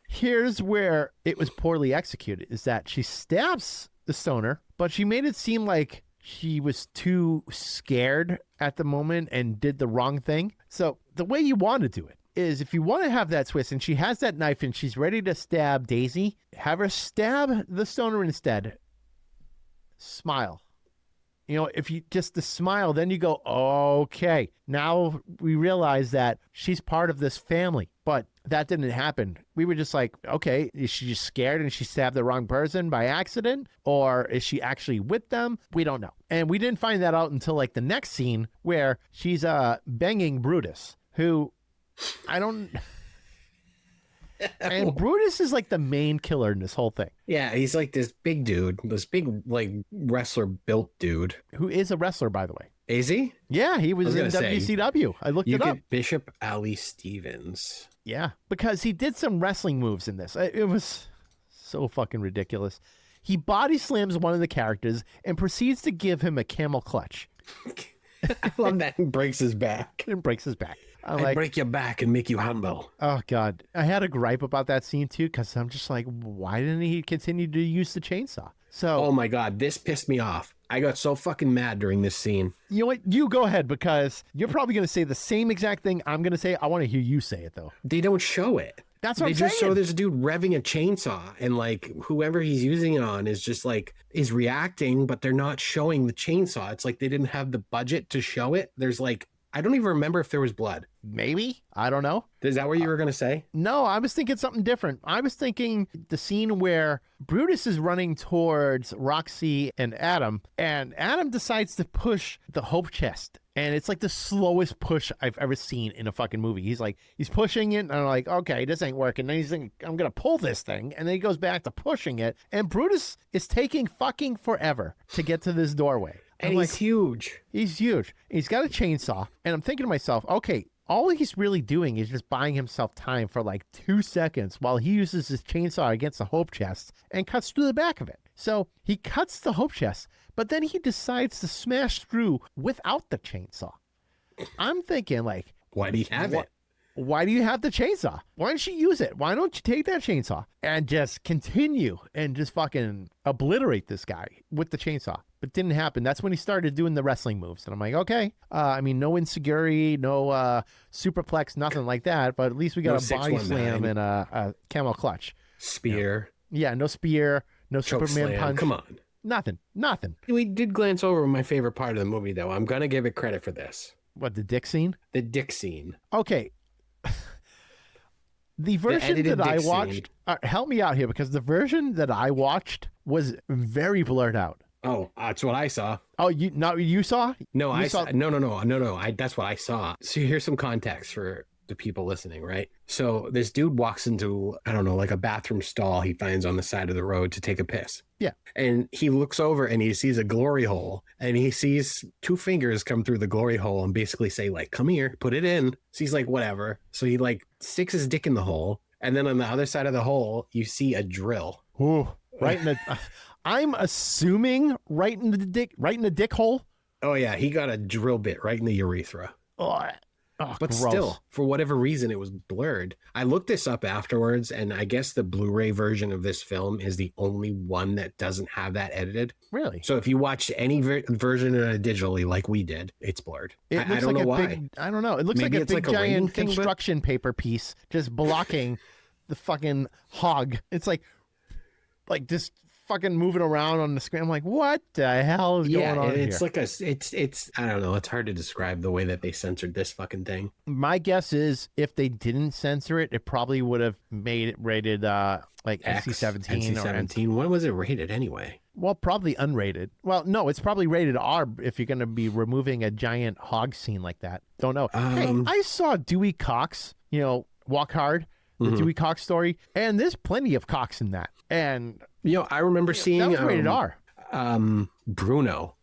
here's where it was poorly executed, is that she stabs the stoner, but she made it seem like she was too scared at the moment and did the wrong thing. So the way you want to do it is, if you want to have that twist and she has that knife and she's ready to stab Daisy, have her stab the stoner instead. Smile. You know, if you just the smile, then you go, okay, now we realize that she's part of this family. But that didn't happen. We were just like, okay, is she just scared and she stabbed the wrong person by accident? Or is she actually with them? We don't know. And we didn't find that out until like the next scene where she's banging Brutus, who I don't... And Brutus is like the main killer in this whole thing. Yeah, he's like this big dude, this big like wrestler built dude. Who is a wrestler, by the way. Is he? Yeah, he was in WCW. I looked it up. Bishop Ali Stevens. Yeah, because he did some wrestling moves in this. It was so fucking ridiculous. He body slams one of the characters and proceeds to give him a camel clutch. I love that. He breaks his back. And breaks his back. I break your back and make you humble. Oh, God. I had a gripe about that scene, too, because I'm just like, why didn't he continue to use the chainsaw? So, oh, my God. This pissed me off. I got so fucking mad during this scene. You know what? You go ahead, because you're probably going to say the same exact thing I'm going to say. I want to hear you say it, though. They don't show it. That's what they I'm saying. Just show this dude revving a chainsaw, and like whoever he's using it on is just like is reacting, but they're not showing the chainsaw. It's like they didn't have the budget to show it. There's like, I don't even remember if there was blood. Maybe. I don't know. Is that what you were going to say? No, I was thinking something different. I was thinking the scene where Brutus is running towards Roxy and Adam decides to push the hope chest. And it's like the slowest push I've ever seen in a fucking movie. He's pushing it, and I'm like, okay, this ain't working. Then he's thinking, I'm going to pull this thing. And then he goes back to pushing it. And Brutus is taking fucking forever to get to this doorway. And he's huge. He's huge. He's got a chainsaw. And I'm thinking to myself, okay, all he's really doing is just buying himself time for like 2 seconds while he uses his chainsaw against the hope chest and cuts through the back of it. So he cuts the hope chest, but then he decides to smash through without the chainsaw. I'm thinking like, why do you have it? Why do you have the chainsaw? Why don't you use it? Why don't you take that chainsaw and just continue and just fucking obliterate this guy with the chainsaw? But it didn't happen. That's when he started doing the wrestling moves. And I'm like, okay. I mean, no insecurity, no superplex, nothing like that. But at least we got a body slam and a camel clutch. Spear. Yeah, no spear, no Choke Superman slam. punch. Come on. Nothing. We did glance over my favorite part of the movie, though. I'm going to give it credit for this. What, the dick scene? The dick scene. Okay. The version that I watched, help me out here, because the version that I watched was very blurred out. Oh, that's what I saw. Oh, you saw? No, I saw. No. That's what I saw. So here's some context for the people listening, right? So this dude walks into, I don't know, like a bathroom stall he finds on the side of the road to take a piss. Yeah. And he looks over and he sees a glory hole, and he sees 2 fingers come through the glory hole and basically say like, come here, put it in. So he's like, whatever. So he like sticks his dick in the hole. And then on the other side of the hole, you see a drill. Ooh, right in the, I'm assuming right in the dick hole. Oh yeah, he got a drill bit right in the urethra. Oh, But gross. still, for whatever reason, it was blurred. I looked this up afterwards, and I guess the Blu-ray version of this film is the only one that doesn't have that edited. Really? So if you watched any version digitally, like we did, it's blurred. It I looks don't like know a why. big, I don't know. It looks Maybe like a it's big like a rating giant thing, but- construction paper piece just blocking the fucking hog. It's like just fucking moving around on the screen. I'm like, what the hell is going on it's here? like it's I don't know. It's hard to describe the way that they censored this fucking thing. My guess is if they didn't censor it, it probably would have made it rated like NC-17 or NC-17. What was it rated anyway? well, probably unrated. Well, no, it's probably rated R if you're going to be removing a giant hog scene like that. Don't know. Hey, I saw Dewey Cox, Walk Hard, the Dewey Cox story, and there's plenty of Cox in that. And I remember seeing that was rated R. Bruno.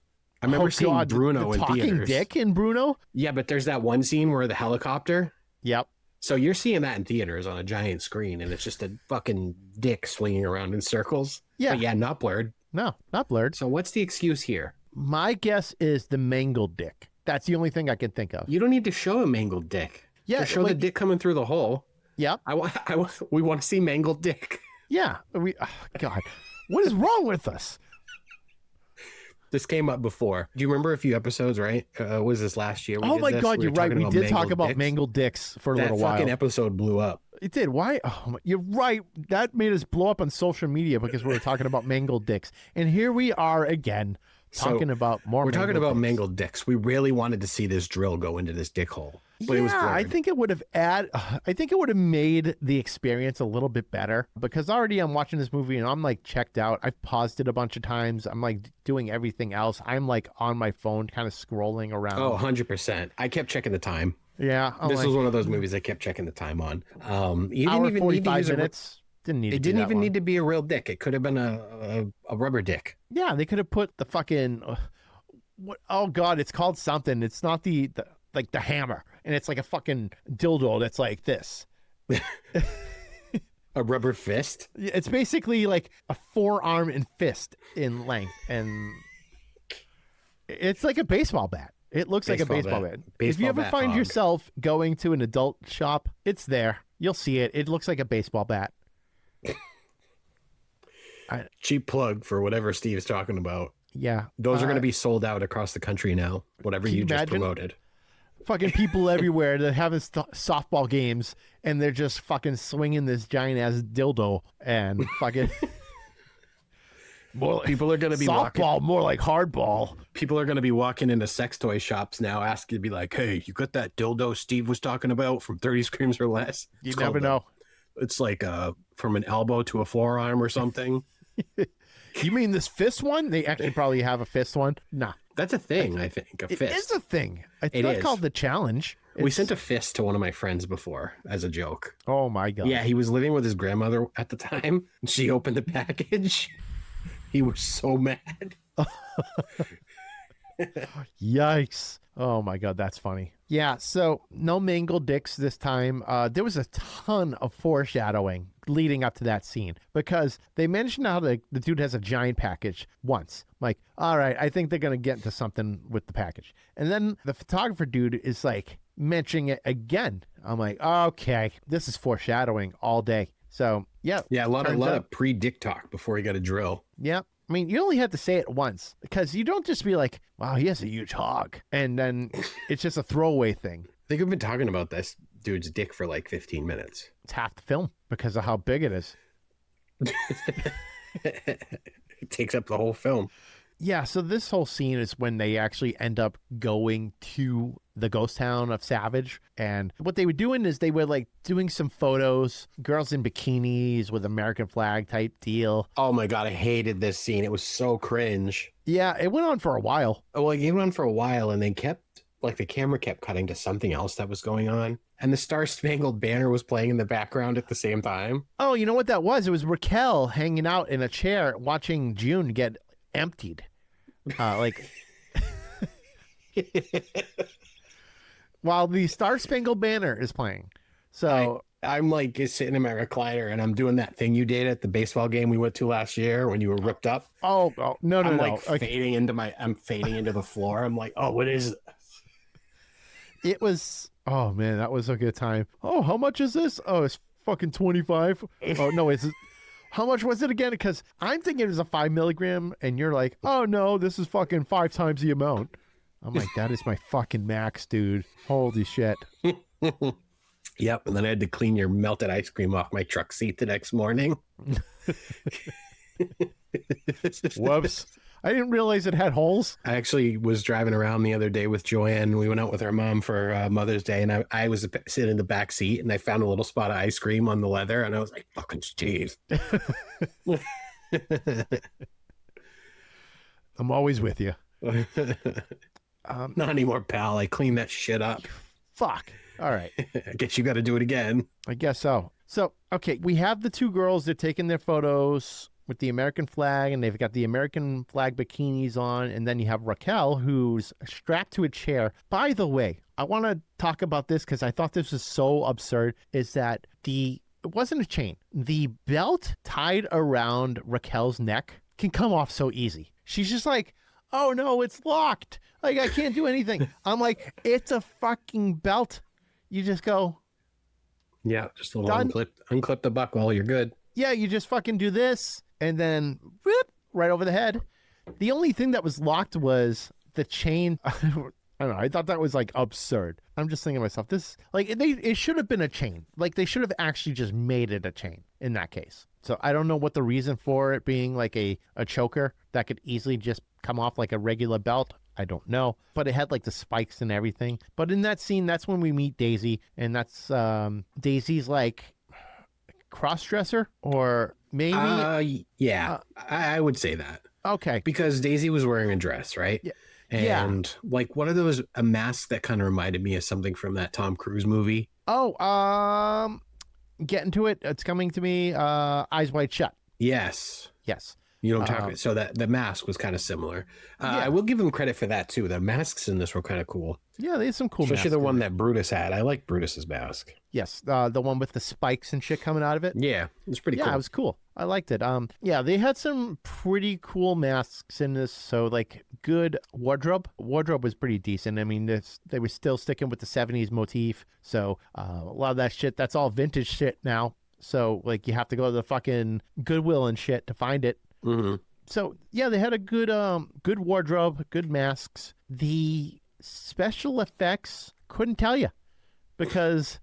I remember seeing Bruno the in talking theaters. dick in Bruno. Yeah, but there's that one scene where the helicopter. Yep. So you're seeing that in theaters on a giant screen, and it's just a fucking dick swinging around in circles. Yeah. But yeah, not blurred. No, not blurred. So what's the excuse here? My guess is the mangled dick. That's the only thing I can think of. You don't need to show a mangled dick. Yeah, Just show the dick coming through the hole. Yep. We want to see mangled dick. Yeah. God, what is wrong with us? This came up before. Do you remember a few episodes, right? Was this last year? Oh my God, you're right. We did talk about mangled dicks for a little while. That fucking episode blew up. It did. Why? Oh, you're right. That made us blow up on social media because we were talking about mangled dicks. And here we are again talking about more. We're talking about dicks. mangled dicks. We really wanted to see this drill go into this dick hole, but it was blurred. I think it would have made the experience a little bit better because already I'm watching this movie and I'm like checked out. I've paused it a bunch of times. I'm like doing everything else. I'm like on my phone kind of scrolling around. Oh, 100%. I kept checking the time. Yeah. This was one of those movies I kept checking the time on. You hour, didn't even 45 need to use minutes. Didn't need It to didn't even long. need to be a real dick. It could have been a rubber dick. Yeah, they could have put the fucking what? Oh God, it's called something. It's not the hammer, and it's like a fucking dildo that's like this. A rubber fist? It's basically like a forearm and fist in length, and it's like a baseball bat. It looks like a baseball bat. If you ever find yourself going to an adult shop, it's there. You'll see it. It looks like a baseball bat. Cheap plug for whatever Steve's talking about. Yeah. Those are going to be sold out across the country now, whatever you just promoted. Fucking people everywhere that have softball games and they're just fucking swinging this giant ass dildo and fucking. People are going to be softball, more like hardball. People are going to be walking into sex toy shops now, asking to be like, "Hey, you got that dildo Steve was talking about from 30 Screams or Less?" You never know. It's like from an elbow to a forearm or something. You mean this fist one? They actually probably have a fist one. Nah, that's a thing. I think a fist. It is a thing. It's called the challenge. We sent a fist to one of my friends before as a joke. Oh my God. Yeah, he was living with his grandmother at the time. She opened the package. He was so mad. Yikes. Oh my God, that's funny. Yeah, so no mangled dicks this time. There was a ton of foreshadowing leading up to that scene because they mentioned how the dude has a giant package once. I'm like, all right, I think they're going to get into something with the package. And then the photographer dude is like mentioning it again. I'm like, okay, this is foreshadowing all day. So, yeah. Yeah, a lot of pre-dick talk before he got a drill. Yeah. I mean, you only have to say it once because you don't just be like, wow, he has a huge hog. And then it's just a throwaway thing. I think we've been talking about this dude's dick for like 15 minutes. It's half the film because of how big it is. It takes up the whole film. Yeah, so this whole scene is when they actually end up going to the ghost town of Savage. And what they were doing is they were like doing some photos, girls in bikinis with American flag type deal. Oh my God, I hated this scene. It was so cringe. Yeah, it went on for a while. Well, it went on for a while and they the camera kept cutting to something else that was going on. And the Star Spangled Banner was playing in the background at the same time. Oh, you know what that was? It was Raquel hanging out in a chair watching June get emptied. While the Star Spangled Banner is playing. So I'm like sitting in my recliner and I'm doing that thing you did at the baseball game we went to last year when you were ripped up. Oh no, I'm no. like fading into the floor. I'm like, oh, what is this? It was, oh man, that was a good time. Oh, how much is this? Oh, it's fucking 25. Oh no, how much was it again? Because I'm thinking it was a 5 milligram and you're like, oh no, this is fucking 5 times the amount. I'm like, that is my fucking max, dude. Holy shit. Yep. And then I had to clean your melted ice cream off my truck seat the next morning. Whoops. I didn't realize it had holes. I actually was driving around the other day with Joanne. We went out with her mom for Mother's Day, and I was sitting in the back seat, and I found a little spot of ice cream on the leather, and I was like, fucking Steve. I'm always with you. Not anymore, pal. I cleaned that shit up. Fuck. All right. I guess you got to do it again. I guess so. So, okay, we have the two girls. They're taking their photos with the American flag, and they've got the American flag bikinis on, and then you have Raquel, who's strapped to a chair. By the way, I want to talk about this because I thought this was so absurd, is that it wasn't a chain. The belt tied around Raquel's neck can come off so easy. She's just like, oh no, it's locked. Like, I can't do anything. I'm like, it's a fucking belt. You just go. Yeah, just a little unclip the buckle. You're good. Yeah, you just fucking do this. And then, whoop, right over the head. The only thing that was locked was the chain. I don't know. I thought that was like absurd. I'm just thinking to myself, it should have been a chain. Like they should have actually just made it a chain in that case. So I don't know what the reason for it being like a choker that could easily just come off like a regular belt. I don't know. But it had like the spikes and everything. But in that scene, that's when we meet Daisy. And that's Daisy's like cross-dresser or maybe yeah, I would say that. Okay, because Daisy was wearing a dress, right? Yeah. And like what are those, a mask that kind of reminded me of something from that Tom Cruise movie? Get into it. It's coming to me. Eyes Wide Shut. Yes You know what I'm talking. So that the mask was kind of similar. I will give them credit for that too. The masks in this were kind of cool. Yeah, they had some cool especially the one that Brutus had. I like Brutus's mask. Yes, the one with the spikes and shit coming out of it. Yeah, it was pretty cool. Yeah, it was cool. I liked it. Yeah, they had some pretty cool masks in this. So like good wardrobe. Wardrobe was pretty decent. I mean, they were still sticking with the 70s motif. So a lot of that shit, that's all vintage shit now. So like you have to go to the fucking Goodwill and shit to find it. Mm-hmm. So yeah, they had a good wardrobe, good masks. The special effects, couldn't tell you, because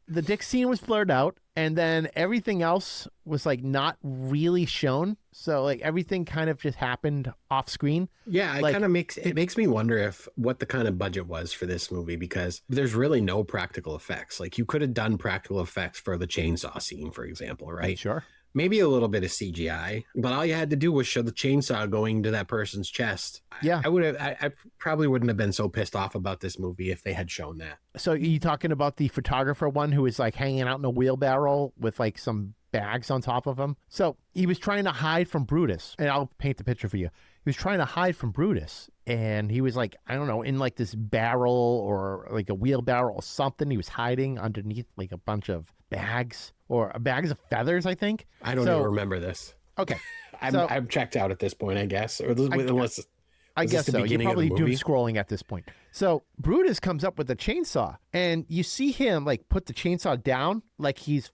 the dick scene was blurred out, and then everything else was like not really shown. So like everything kind of just happened off screen. Yeah, it kind of makes me wonder what the kind of budget was for this movie, because there's really no practical effects. Like you could have done practical effects for the chainsaw scene, for example, right? Sure. Maybe a little bit of CGI, but all you had to do was show the chainsaw going to that person's chest. Yeah. I probably wouldn't have been so pissed off about this movie if they had shown that. So are you talking about the photographer one who was like hanging out in a wheelbarrow with like some bags on top of him? So he was trying to hide from Brutus, and I'll paint the picture for you. He was trying to hide from Brutus, and he was like, I don't know, in like this barrel or like a wheelbarrow or something. He was hiding underneath like a bunch of bags or bags of feathers, I think. I don't even remember this. Okay. I'm checked out at this point, I guess. Or unless I guess so. You're probably doom scrolling at this point. So Brutus comes up with a chainsaw, and you see him like put the chainsaw down like he's,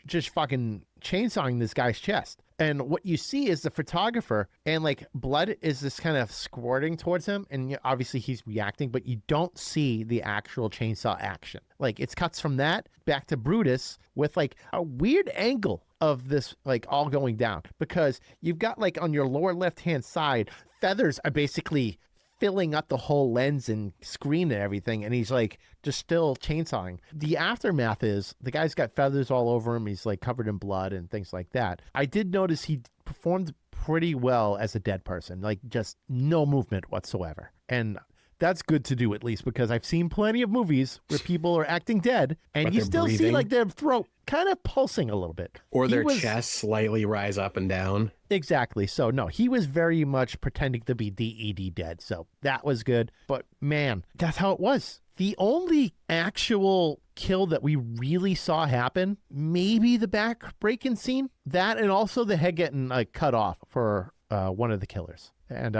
just fucking chainsawing this guy's chest. And what you see is the photographer, and like blood is this kind of squirting towards him, and obviously he's reacting, but you don't see the actual chainsaw action. Like it cuts from that back to Brutus with like a weird angle of this like all going down, because you've got like on your lower left-hand side, feathers are basically filling up the whole lens and screen and everything, and he's like just still chainsawing. The aftermath is the guy's got feathers all over him. He's like covered in blood and things like that. I did notice he performed pretty well as a dead person, like just no movement whatsoever. And that's good to do, at least, because I've seen plenty of movies where people are acting dead and but you still breathing. See like their throat kind of pulsing a little bit. Or their chest slightly rise up and down. Exactly. So no, he was very much pretending to be DED dead. So that was good. But man, that's how it was. The only actual kill that we really saw happen, maybe the back breaking scene, that and also the head getting like cut off for one of the killers. And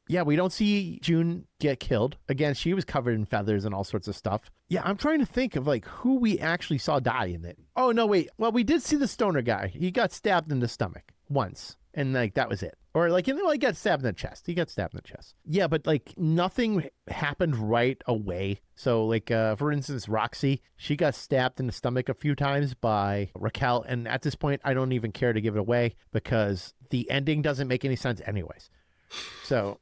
yeah, we don't see June get killed. Again, she was covered in feathers and all sorts of stuff. Yeah, I'm trying to think of like who we actually saw die in it. Oh, no, wait. Well, we did see the stoner guy. He got stabbed in the stomach once. And like that was it. Or like, you know, he got stabbed in the chest. He got stabbed in the chest. Yeah, but like nothing happened right away. So like, for instance, Roxy, she got stabbed in the stomach a few times by Raquel. And at this point, I don't even care to give it away because the ending doesn't make any sense anyways. So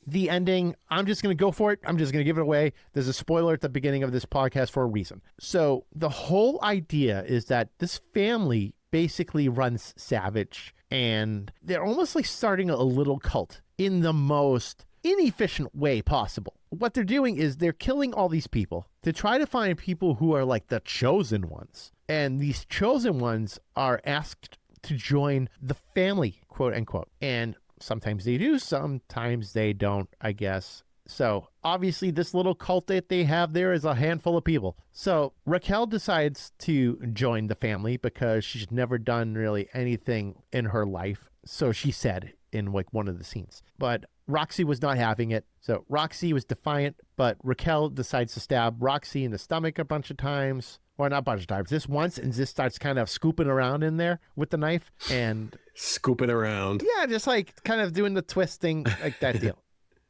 the ending, I'm just going to go for it. I'm just going to give it away. There's a spoiler at the beginning of this podcast for a reason. So the whole idea is that this family basically runs Savage, and they're almost like starting a little cult in the most inefficient way possible. What they're doing is they're killing all these people to try to find people who are like the chosen ones. And these chosen ones are asked to join the family, quote unquote. And sometimes they do, sometimes they don't, I guess. So obviously this little cult that they have there is a handful of people. So Raquel decides to join the family because she's never done really anything in her life. So she said in like one of the scenes, but Roxy was not having it. So Roxy was defiant, but Raquel decides to stab Roxy in the stomach a bunch of times. Or not a bunch of times, just once, and just starts kind of scooping around in there with the knife and scooping around. Yeah, just like kind of doing the twisting, like that deal.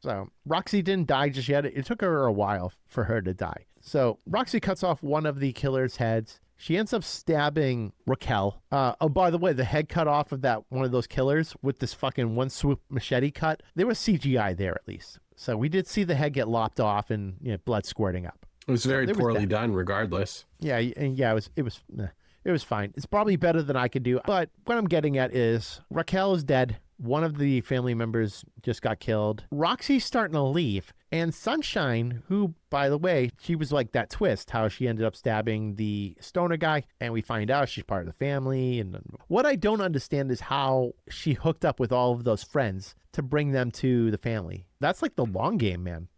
So Roxy didn't die just yet. It took her a while for her to die. So Roxy cuts off one of the killer's heads. She ends up stabbing Raquel. Oh, by the way, the head cut off of that one of those killers with this fucking one swoop machete cut. There was CGI there at least. So we did see the head get lopped off and blood squirting up. It was very poorly done, regardless. Yeah, and yeah, it was fine. It's probably better than I could do. But what I'm getting at is Raquel is dead. One of the family members just got killed. Roxy's starting to leave. And Sunshine, who, by the way, she was like that twist, how she ended up stabbing the stoner guy. And we find out she's part of the family. And what I don't understand is how she hooked up with all of those friends to bring them to the family. That's like the long game, man.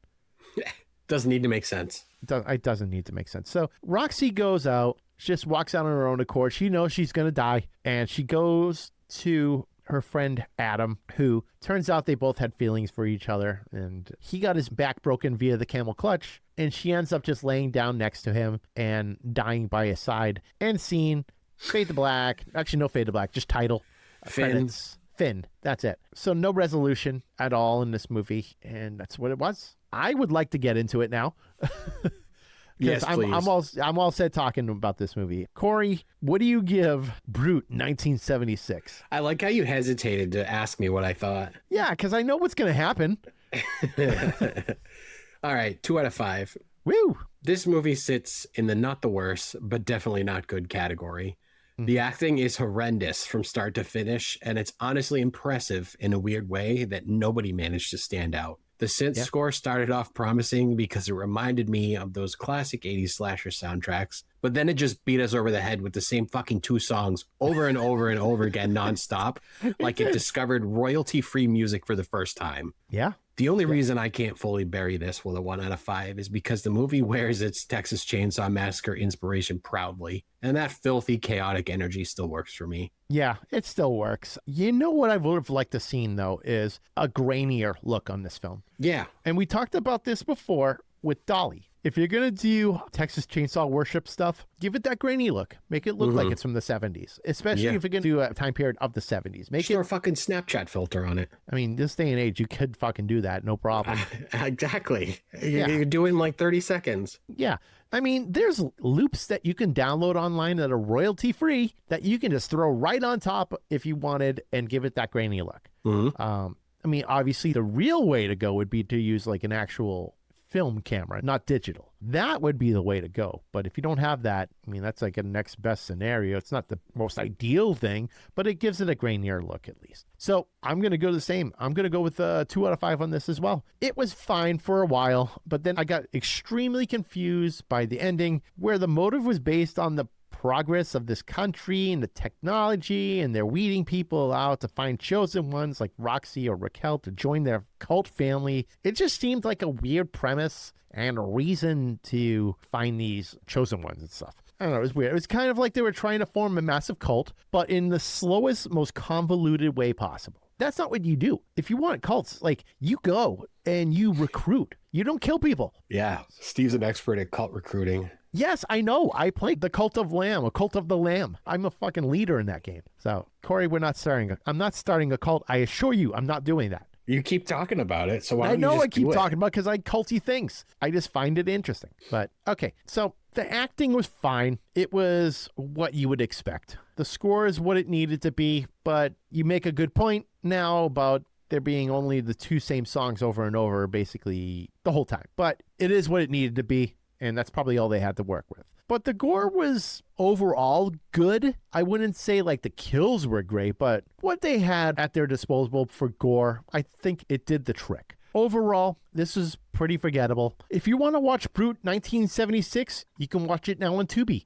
Doesn't need to make sense. It doesn't need to make sense. So Roxy goes out, she just walks out on her own accord. She knows she's going to die. And she goes to her friend Adam, who turns out they both had feelings for each other. And he got his back broken via the camel clutch. And she ends up just laying down next to him and dying by his side. End scene, fade to black. Actually, no fade to black, just title. Credits. Finn. That's it. So no resolution at all in this movie. And that's what it was. I would like to get into it now. Yes, please. I'm all set talking about this movie. Corey, what do you give Brute 1976? I like how you hesitated to ask me what I thought. Yeah, because I know what's going to happen. All right, 2 out of 5. Woo! This movie sits in the not the worst, but definitely not good category. The acting is horrendous from start to finish, and it's honestly impressive in a weird way that nobody managed to stand out. The synth score started off promising because it reminded me of those classic 80s slasher soundtracks, but then it just beat us over the head with the same fucking 2 songs over and over and over again nonstop, like it discovered royalty-free music for the first time. Yeah. The only reason I can't fully bury this with a 1 out of 5 is because the movie wears its Texas Chainsaw Massacre inspiration proudly, and that filthy, chaotic energy still works for me. Yeah, it still works. You know what I would have liked to see, though, is a grainier look on this film. Yeah. And we talked about this before with Dolly. If you're going to do Texas Chainsaw Worship stuff, give it that grainy look. Make it look like it's from the 70s, especially if you're going to do a time period of the 70s. Make Just a fucking Snapchat filter on it. I mean, this day and age, you could fucking do that. No problem. Exactly. You're doing like 30 seconds. Yeah. I mean, there's loops that you can download online that are royalty free that you can just throw right on top if you wanted and give it that grainy look. I mean, obviously, the real way to go would be to use like an actual film camera, not digital. That would be the way to go. But if you don't have that, I mean, that's like a next best scenario. It's not the most ideal thing, but it gives it a grainier look at least. So I'm going to go the same. I'm going to go with 2 out of 5 on this as well. It was fine for a while, but then I got extremely confused by the ending where the motive was based on the progress of this country and the technology, and they're weeding people out to find chosen ones like Roxy or Raquel to join their cult family. It just seemed like a weird premise and a reason to find these chosen ones and stuff. I don't know, it was weird. It was kind of like they were trying to form a massive cult, but in the slowest, most convoluted way possible. That's not what you do. If you want cults, like, you go and you recruit. You don't kill people. Yeah, Steve's an expert at cult recruiting. Yes, I know. I played the Cult of Lamb, a Cult of the Lamb. I'm a fucking leader in that game. So, Corey, I'm not starting a cult. I assure you, I'm not doing that. You keep talking about it, so why I don't know you just I keep do it? talking about because I culty things. I just find it interesting. But okay, so the acting was fine. It was what you would expect. The score is what it needed to be, but you make a good point now about there being only the two same songs over and over basically the whole time. But it is what it needed to be, and that's probably all they had to work with. But the gore was overall good. I wouldn't say like the kills were great, but what they had at their disposal for gore, I think it did the trick. Overall, this is pretty forgettable. If you want to watch Brute 1976, you can watch it now on Tubi.